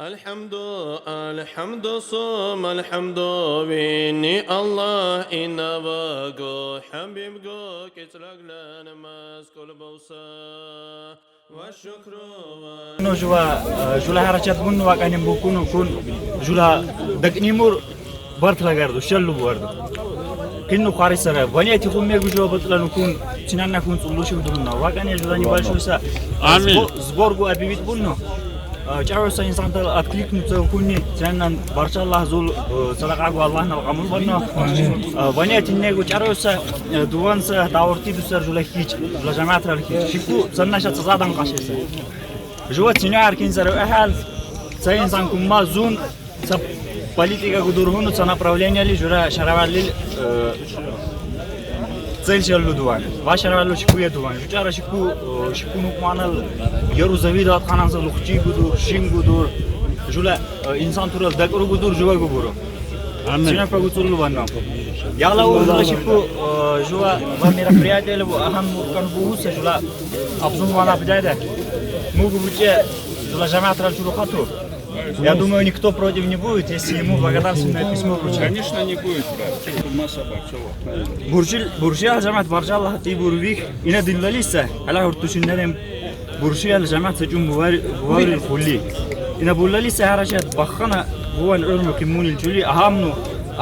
الحمد صوم الحمد ويني الله إنا بقو حبيب قو كترق لنا مسكول بوسا والشكر جولا حركات بون واقعين بكون كون جولا دقنيمور برت لگردو شلو بوردو كنو خارسره بنيتي خو ميغو جو بطلانو كون تنانا كون صلوشي بدرنا واقعين جولاني بالشوسا زبورغو ابيبيت بونو جاروسا انسان تل اتكليك نتو كوني تنان بارشا الله زول صدقاغو الله نقامل بنا بنيتي نيغو جاروسا دوانسا داورتي دوسر جولا هيج جولا جماعه رالكي شيكو سناشا تزادان قاشيسا جوا تنيار كينزر اهل ساي انسان كوما زون политика гудурхуну ца направление ли жура шаравали цель шалудуан ва шаравалу шикуя дуан жучара шикуну манал яру завида аткананса лухчи гудур шин гудур жула инсан турал дакру гудур жуа губуру сина пагуцулу ванна яла ула шику жуа ва мероприятие лу ахам муркан буса жула абзун вана бдайда мугу буче жула жамаат ралчулу хату. Я думаю, никто против не будет, если ему благодарственное письмо вручат. Конечно, не будет, брат. Буржи al-Jamaat barjallah ti burvik ina dillalisa ala hurtushinnarim burжи al-Jamaat sajum buwari al-khulli ina bullalisa harashat bakhana huwa al-urmu kimun al-juli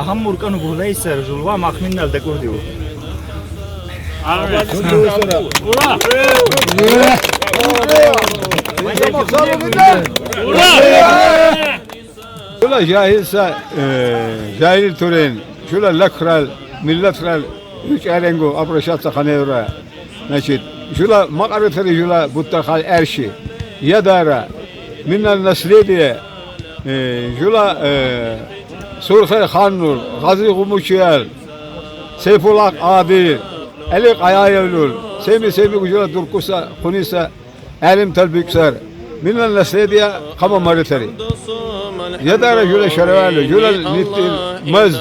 ahamur kanu bulaysa rajulwa makhminna al-dakurdiu شولا جاهلسا جاهل تورين شولا لكرال ملترال يجارنغو ابرشات خانيورا значит شولا مقرتري شولا بوتخال ارشي يدارا من النسليه شولا سورخ خانور غازي غموشيال سيف الله عادي اليق ايايلول سيمي شولا دركوسا خنيسا علم تلبيكسر من النسليه قام مرتري يدار جولا شروال جولا نيت مز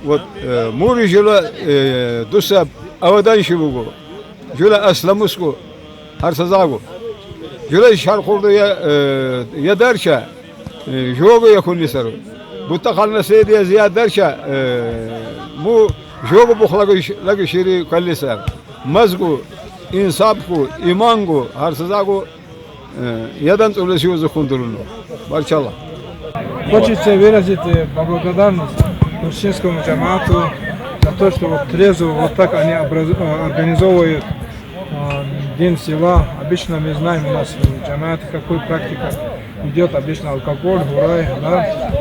وموري جولا دوسا اودان شبوغو جولا اسلامسكو هرسزاغو جولا شارخورد يدارشا جوغو يكون نسر بوتخالنا سيدي زياد دارشا مو جوغو بخلاغو شيري كاليسر مزغو انصابكو ايمانغو هرسزاغو ядан цулесио захундурно. Барчалла. Хочется выразить благодарность Турчинскому джамаату за то, что вот трезво вот так они организовывают день села. Обычно мы знаем у нас в джамаате какой практика идет, обычно алкоголь, гурай, да.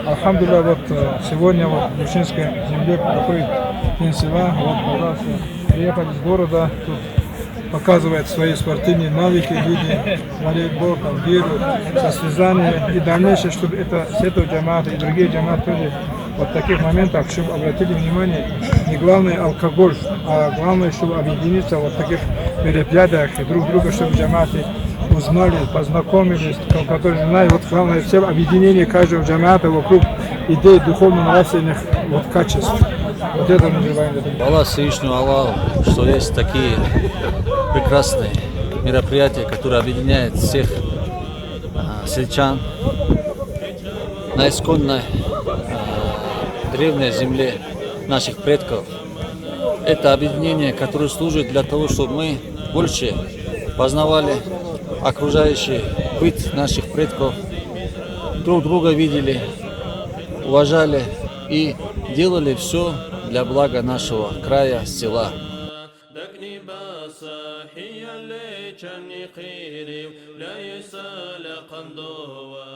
Алхамдулилля, вот сегодня вот в Турчинской земле такой день села, вот пожалуйста, приехали с города, тут показывает свои спортивные навыки, люди, волейбол, гиру, состязания и дальнейшее, чтобы это с этого джамаата и другие джамааты тоже вот в таких моментах, чтобы обратили внимание, не главное алкоголь, а главное, чтобы объединиться вот в таких мероприятиях и друг друга, чтобы джамааты узнали, познакомились, которые знают, вот главное, все объединение каждого джамаата вокруг идей духовно-нравственных вот качеств. Вот это мы желаем. Аллах Всевышнему Аллаху, что есть такие прекрасные мероприятия, которые объединяют всех сельчан на исконной древней земле наших предков. Это объединение, которое служит для того, чтобы мы больше познавали окружающий быт наших предков, друг друга видели, уважали и делали все для блага нашего края, села. صاحي اللي كان يقيري لا يسال قندوه